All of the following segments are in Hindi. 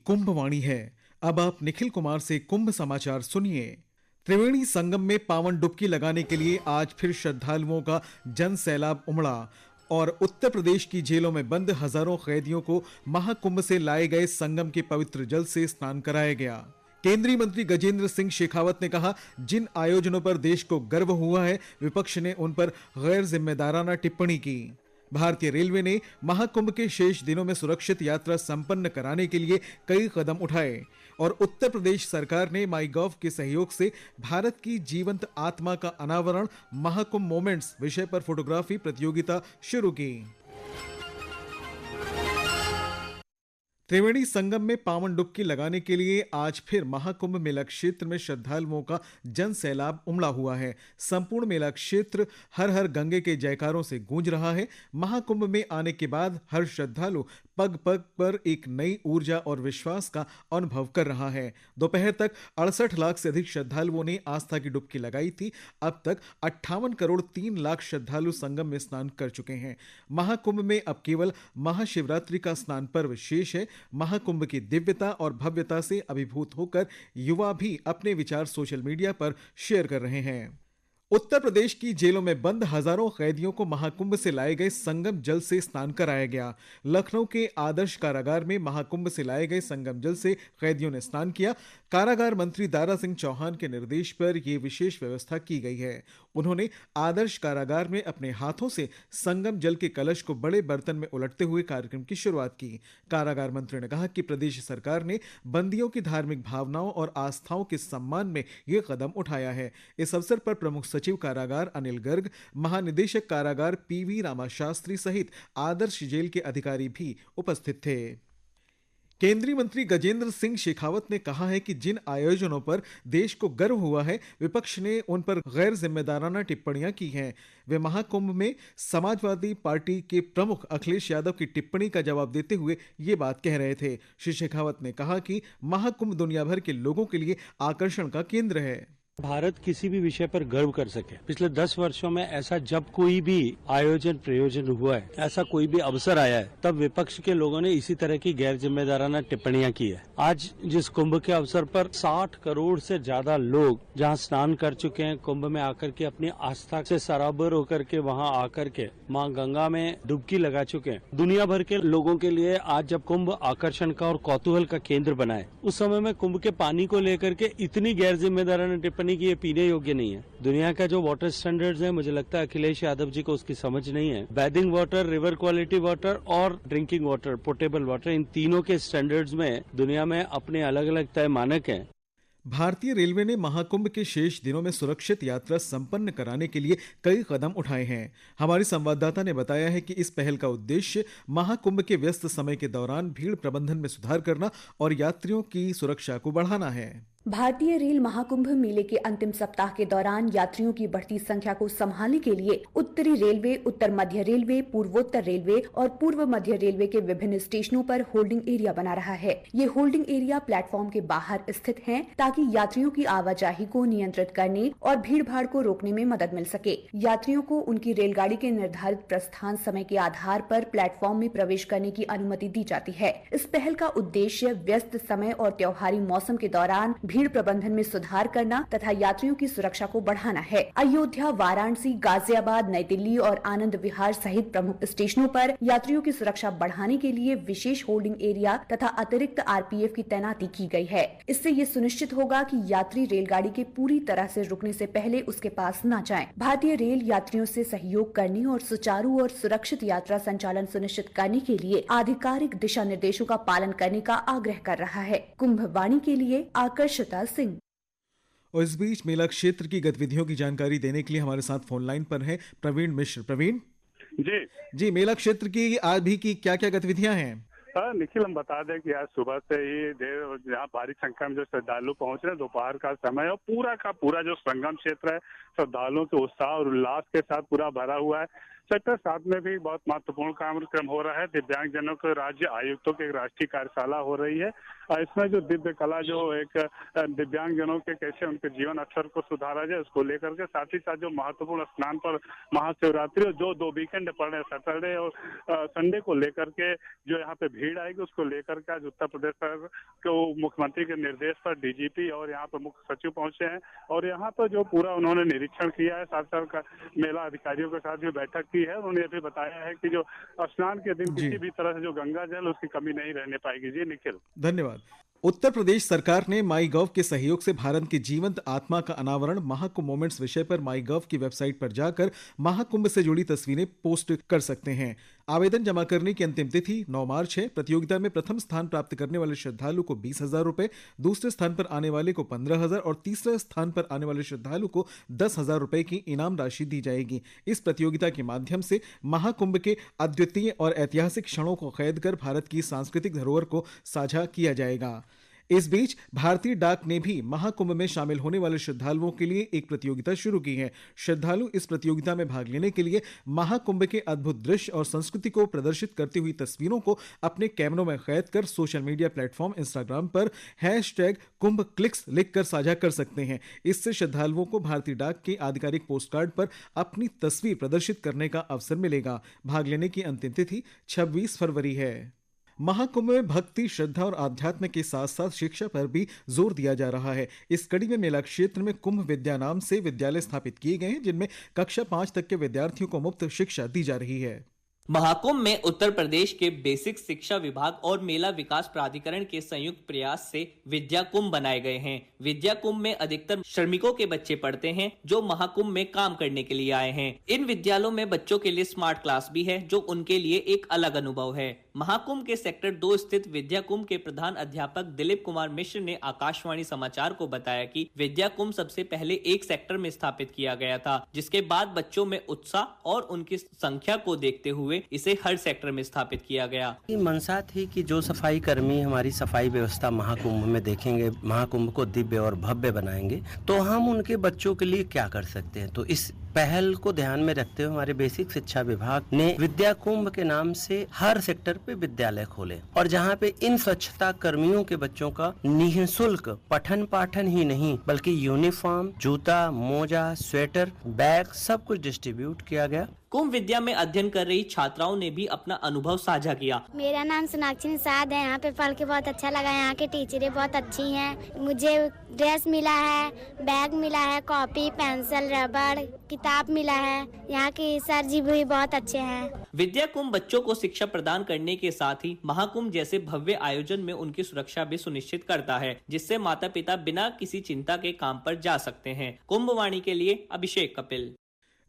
कुंभ वाणी है। अब आप निखिल कुमार से कुंभ समाचार सुनिए। त्रिवेणी संगम में पावन डुबकी लगाने के लिए आज फिर श्रद्धालुओं का जन सैलाब उमड़ा और उत्तर प्रदेश की जेलों में बंद हजारों कैदियों को महाकुंभ से लाए गए संगम के पवित्र जल से स्नान कराया गया। केंद्रीय मंत्री गजेंद्र सिंह शेखावत ने कहा, जिन आयोजनों पर देश को गर्व हुआ है, विपक्ष ने उन पर गैर जिम्मेदाराना टिप्पणी की। भारतीय रेलवे ने महाकुंभ के शेष दिनों में सुरक्षित यात्रा संपन्न कराने के लिए कई कदम उठाए और उत्तर प्रदेश सरकार ने माईगॉव के सहयोग से भारत की जीवंत आत्मा का अनावरण महाकुंभ मोमेंट्स विषय पर फोटोग्राफी प्रतियोगिता शुरू की। त्रिवेणी संगम में पावन डुबकी लगाने के लिए आज फिर महाकुंभ मेला क्षेत्र में श्रद्धालुओं का जन सैलाब उमड़ा हुआ है। संपूर्ण मेला क्षेत्र हर हर गंगे के जयकारों से गूंज रहा है। महाकुंभ में आने के बाद हर श्रद्धालु पग पग पर एक नई ऊर्जा और विश्वास का अनुभव कर रहा है। दोपहर तक 68 लाख से अधिक श्रद्धालुओं ने आस्था की डुबकी लगाई थी। अब तक 58 करोड़ 3 लाख श्रद्धालु संगम में स्नान कर चुके हैं। महाकुंभ में अब केवल महाशिवरात्रि का स्नान पर्व शेष है। महाकुंभ की दिव्यता और भव्यता से अभिभूत होकर युवा भी अपने विचार सोशल मीडिया पर शेयर कर रहे हैं। उत्तर प्रदेश की जेलों में बंद हजारों कैदियों को महाकुंभ से लाए गए संगम जल से स्नान कराया गया। लखनऊ के आदर्श कारागार में महाकुंभ से लाए गए संगम जल से कैदियों ने स्नान किया। कारागार मंत्री दारा सिंह चौहान के निर्देश पर यह विशेष व्यवस्था की गई है। उन्होंने आदर्श कारागार में अपने हाथों से संगम जल के कलश को बड़े बर्तन में उलटते हुए कार्यक्रम की शुरुआत की। कारागार मंत्री ने कहा कि प्रदेश सरकार ने बंदियों की धार्मिक भावनाओं और आस्थाओं के सम्मान में यह कदम उठाया है। इस अवसर पर प्रमुख सचिव कारागार अनिल गर्ग, महानिदेशक कारागार पीवी रामाशास्त्री सहित आदर्श जेल के अधिकारी भी उपस्थित थे। केंद्रीय मंत्री गजेंद्र सिंह शेखावत ने कहा है कि जिन आयोजनों पर देश को गर्व हुआ है, विपक्ष ने उन पर गैर जिम्मेदाराना टिप्पणियां की हैं। वे महाकुंभ में समाजवादी पार्टी के प्रमुख अखिलेश यादव की टिप्पणी का जवाब देते हुए ये बात कह रहे थे। श्री शेखावत ने कहा कि महाकुंभ दुनिया भर के लोगों के लिए आकर्षण का केंद्र है। भारत किसी भी विषय पर गर्व कर सके। पिछले 10 वर्षों में ऐसा जब कोई भी आयोजन प्रयोजन हुआ है, ऐसा कोई भी अवसर आया है, तब विपक्ष के लोगों ने इसी तरह की गैर जिम्मेदाराना टिप्पणियां की है। आज जिस कुंभ के अवसर पर 60 करोड़ से ज्यादा लोग जहां स्नान कर चुके हैं, कुंभ में आकर के अपनी आस्था से सराबर होकर के वहां आकर के मां गंगा में डुबकी लगा चुके हैं। दुनिया भर के लोगों के लिए आज जब कुंभ आकर्षण का और कौतूहल का केंद्र बना है, उस समय में कुंभ के पानी को लेकर के इतनी गैर जिम्मेदाराना टिप्पणी कि ये पीने योग्य नहीं है। दुनिया का जो वाटर स्टैंडर्ड्स है, मुझे लगता है अखिलेश यादव जी को उसकी समझ नहीं है। Bathing water, river quality water और ड्रिंकिंग वाटर, पोर्टेबल वाटर, इन तीनों के स्टैंडर्ड्स में दुनिया में अपने अलग अलग तय मानक हैं। भारतीय रेलवे ने महाकुंभ के शेष दिनों में सुरक्षित यात्रा संपन्न कराने के लिए कई कदम उठाए हैं। हमारी संवाददाता ने बताया है कि इस पहल का उद्देश्य महाकुंभ के व्यस्त समय के दौरान भीड़ प्रबंधन में सुधार करना और यात्रियों की सुरक्षा को बढ़ाना है। भारतीय रेल महाकुंभ मेले के अंतिम सप्ताह के दौरान यात्रियों की बढ़ती संख्या को संभालने के लिए उत्तरी रेलवे, उत्तर मध्य रेलवे, पूर्वोत्तर रेलवे और पूर्व मध्य रेलवे के विभिन्न स्टेशनों पर होल्डिंग एरिया बना रहा है। ये होल्डिंग एरिया प्लेटफॉर्म के बाहर स्थित हैं, ताकि यात्रियों की आवाजाही को नियंत्रित करने और भीड़ भाड़ को रोकने में मदद मिल सके। यात्रियों को उनकी रेलगाड़ी के निर्धारित प्रस्थान समय के आधार पर प्लेटफॉर्म में प्रवेश करने की अनुमति दी जाती है। इस पहल का उद्देश्य व्यस्त समय और त्योहारी मौसम के दौरान भीड़ प्रबंधन में सुधार करना तथा यात्रियों की सुरक्षा को बढ़ाना है। अयोध्या, वाराणसी, गाजियाबाद, नई दिल्ली और आनंद विहार सहित प्रमुख स्टेशनों पर यात्रियों की सुरक्षा बढ़ाने के लिए विशेष होल्डिंग एरिया तथा अतिरिक्त आरपीएफ की तैनाती की गई है। इससे ये सुनिश्चित होगा कि यात्री रेलगाड़ी के पूरी तरह से रुकने से पहले उसके पास न जाएं। भारतीय रेल यात्रियों से सहयोग करने और सुचारू और सुरक्षित यात्रा संचालन सुनिश्चित करने के लिए आधिकारिक दिशा निर्देशों का पालन करने का आग्रह कर रहा है। कुंभ वाणी के लिए आकर्षिता सिंह। और इस बीच मेला क्षेत्र की गतिविधियों की जानकारी देने के लिए हमारे साथ फोन लाइन पर है प्रवीण मिश्र। प्रवीण जी, मेला क्षेत्र की आज भी की क्या क्या गतिविधियां हैं? निखिल, हम बता दें कि आज सुबह से ही यहाँ भारी संख्या में जो श्रद्धालु पहुंच रहे हैं, दोपहर का समय और पूरा का पूरा जो संगम क्षेत्र है श्रद्धालुओं के उत्साह और उल्लास के साथ पूरा भरा हुआ है। सेक्टर 7 में भी बहुत महत्वपूर्ण कार्यक्रम हो रहा है। दिव्यांगजनों के राज्य आयुक्तों की एक राष्ट्रीय कार्यशाला हो रही है और इसमें जो दिव्य कला जो एक दिव्यांगजनों के कैसे उनके जीवन अवसर को सुधारा जाए उसको लेकर के, साथ ही साथ जो महत्वपूर्ण स्नान पर महाशिवरात्रि और जो 2 वीकेंड पड़ रहे हैं सैटरडे और संडे को लेकर के जो यहाँ पे भीड़ आएगी उसको लेकर के आज उत्तर प्रदेश के मुख्यमंत्री के निर्देश पर डीजीपी और यहाँ पर मुख्य सचिव पहुंचे हैं और यहाँ पर जो पूरा उन्होंने निरीक्षण किया है, साथ साथ मेला अधिकारियों के साथ भी बैठक की है। उन्होंने ये भी बताया है कि जो स्नान के दिन किसी भी तरह से जो गंगा जल उसकी कमी नहीं रहने पाएगी। जी निखिल, धन्यवाद। उत्तर प्रदेश सरकार ने माई गव के सहयोग से भारत की जीवंत आत्मा का अनावरण महाकुंभ मोमेंट्स विषय पर माई गव की वेबसाइट पर जाकर महाकुंभ से जुड़ी तस्वीरें पोस्ट कर सकते हैं। आवेदन जमा करने की अंतिम तिथि 9 मार्च है। प्रतियोगिता में प्रथम स्थान प्राप्त करने वाले श्रद्धालु को 20,000 रुपए, दूसरे स्थान पर आने वाले को 15,000 और तीसरे स्थान पर आने वाले श्रद्धालु को 10,000 रुपए की इनाम राशि दी जाएगी। इस प्रतियोगिता के माध्यम से महाकुंभ के अद्वितीय और ऐतिहासिक क्षणों को कैद कर भारत की सांस्कृतिक धरोहर को साझा किया जाएगा। इस बीच भारतीय डाक ने भी महाकुंभ में शामिल होने वाले श्रद्धालुओं के लिए एक प्रतियोगिता शुरू की है। श्रद्धालु इस प्रतियोगिता में भाग लेने के लिए महाकुंभ के अद्भुत दृश्य और संस्कृति को प्रदर्शित करती हुई तस्वीरों को अपने कैमरों में कैद कर सोशल मीडिया प्लेटफॉर्म इंस्टाग्राम पर #कुंभक्लिक्स लिखकर साझा कर सकते हैं। इससे श्रद्धालुओं को भारतीय डाक के आधिकारिक पोस्ट कार्ड पर अपनी तस्वीर प्रदर्शित करने का अवसर मिलेगा। भाग लेने की अंतिम तिथि 26 फरवरी है। महाकुंभ में भक्ति, श्रद्धा और आध्यात्म के साथ साथ शिक्षा पर भी जोर दिया जा रहा है। इस कड़ी में मेला क्षेत्र में कुंभ विद्या नाम से विद्यालय स्थापित किए गए हैं, जिनमें कक्षा 5 तक के विद्यार्थियों को मुफ्त शिक्षा दी जा रही है। महाकुंभ में उत्तर प्रदेश के बेसिक शिक्षा विभाग और मेला विकास प्राधिकरण के संयुक्त प्रयास से विद्या कुंभ बनाए गए हैं। विद्या कुंभ में अधिकतर श्रमिकों के बच्चे पढ़ते हैं जो महाकुंभ में काम करने के लिए आए हैं। इन विद्यालयों में बच्चों के लिए स्मार्ट क्लास भी है जो उनके लिए एक अलग अनुभव है। महाकुंभ के सेक्टर 2 स्थित विद्या कुंभ के प्रधान अध्यापक दिलीप कुमार मिश्र ने आकाशवाणी समाचार को बताया कि विद्या कुंभ सबसे पहले एक सेक्टर में स्थापित किया गया था, जिसके बाद बच्चों में उत्साह और उनकी संख्या को देखते हुए इसे हर सेक्टर में स्थापित किया गया। मंशा थी कि जो सफाई कर्मी हमारी सफाई व्यवस्था महाकुंभ में देखेंगे, महाकुंभ को दिव्य और भव्य बनाएंगे, तो हम उनके बच्चों के लिए क्या कर सकते हैं। तो इस पहल को ध्यान में रखते हुए हमारे बेसिक शिक्षा विभाग ने विद्या कुंभ के नाम से हर सेक्टर पे विद्यालय खोले और जहाँ पे इन स्वच्छता कर्मियों के बच्चों का निःशुल्क पठन पाठन ही नहीं बल्कि यूनिफॉर्म, जूता, मोजा, स्वेटर, बैग सब कुछ डिस्ट्रीब्यूट किया गया। कुंभ विद्या में अध्ययन कर रही छात्राओं ने भी अपना अनुभव साझा किया। मेरा नाम सोनाक्षी निषाद है। यहाँ पे पढ़ के बहुत अच्छा लगा। यहाँ के टीचरें बहुत अच्छी हैं। मुझे ड्रेस मिला है, बैग मिला है, कॉपी, पेंसिल, रबड़, किताब मिला है। यहाँ के सर जी भी बहुत अच्छे हैं। विद्या कुंभ बच्चों को शिक्षा प्रदान करने के साथ ही महाकुंभ जैसे भव्य आयोजन में उनकी सुरक्षा भी सुनिश्चित करता है, जिससे माता पिता बिना किसी चिंता के काम पर जा सकते हैं। कुंभवाणी के लिए अभिषेक कपिल।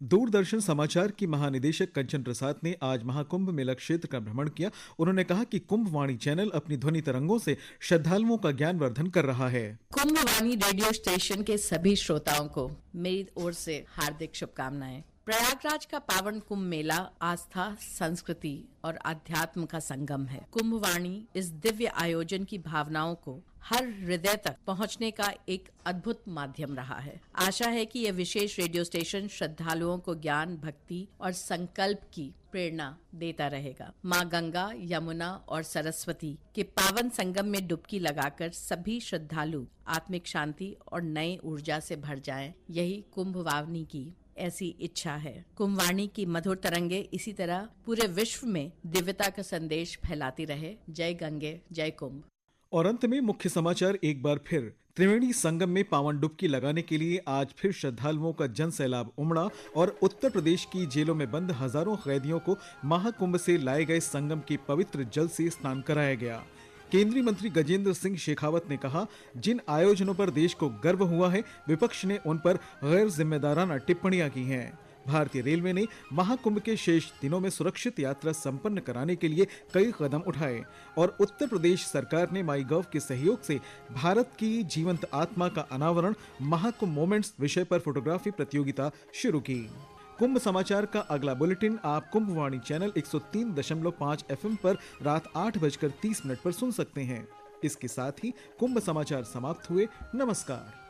दूरदर्शन समाचार की महानिदेशक कंचन प्रसाद ने आज महाकुंभ मेला क्षेत्र का भ्रमण किया। उन्होंने कहा कि कुंभवाणी चैनल अपनी ध्वनि तरंगों से श्रद्धालुओं का ज्ञान वर्धन कर रहा है। कुंभवाणी रेडियो स्टेशन के सभी श्रोताओं को मेरी ओर से हार्दिक शुभकामनाएं। प्रयागराज का पावन कुंभ मेला आस्था, संस्कृति और अध्यात्म का संगम है। कुंभवाणी इस दिव्य आयोजन की भावनाओं को हर हृदय तक पहुंचने का एक अद्भुत माध्यम रहा है। आशा है कि यह विशेष रेडियो स्टेशन श्रद्धालुओं को ज्ञान, भक्ति और संकल्प की प्रेरणा देता रहेगा। माँ गंगा, यमुना और सरस्वती के पावन संगम में डुबकी लगाकर सभी श्रद्धालु आत्मिक शांति और नई ऊर्जा से भर जाएं, यही कुंभवाणी की ऐसी इच्छा है। कुंभवाणी की मधुर तरंगे इसी तरह पूरे विश्व में दिव्यता का संदेश फैलाती रहे। जय गंगे, जय कुंभ। और अंत में मुख्य समाचार एक बार फिर। त्रिवेणी संगम में पावन डुबकी लगाने के लिए आज फिर श्रद्धालुओं का जन सैलाब उमड़ा और उत्तर प्रदेश की जेलों में बंद हजारों कैदियों को महाकुंभ से लाए गए संगम के पवित्र जल से स्नान कराया गया। केंद्रीय मंत्री गजेंद्र सिंह शेखावत ने कहा, जिन आयोजनों पर देश को गर्व हुआ है, विपक्ष ने उन पर गैर जिम्मेदाराना टिप्पणियां की हैं। भारतीय रेलवे ने महाकुंभ के शेष दिनों में सुरक्षित यात्रा संपन्न कराने के लिए कई कदम उठाए और उत्तर प्रदेश सरकार ने माई गव के सहयोग से भारत की जीवंत आत्मा का अनावरण महाकुंभ मोमेंट्स विषय पर फोटोग्राफी प्रतियोगिता शुरू की। कुंभ समाचार का अगला बुलेटिन आप कुंभवाणी चैनल 103.5 FM पर रात 8:30 पर सुन सकते हैं। इसके साथ ही कुंभ समाचार समाप्त हुए। नमस्कार।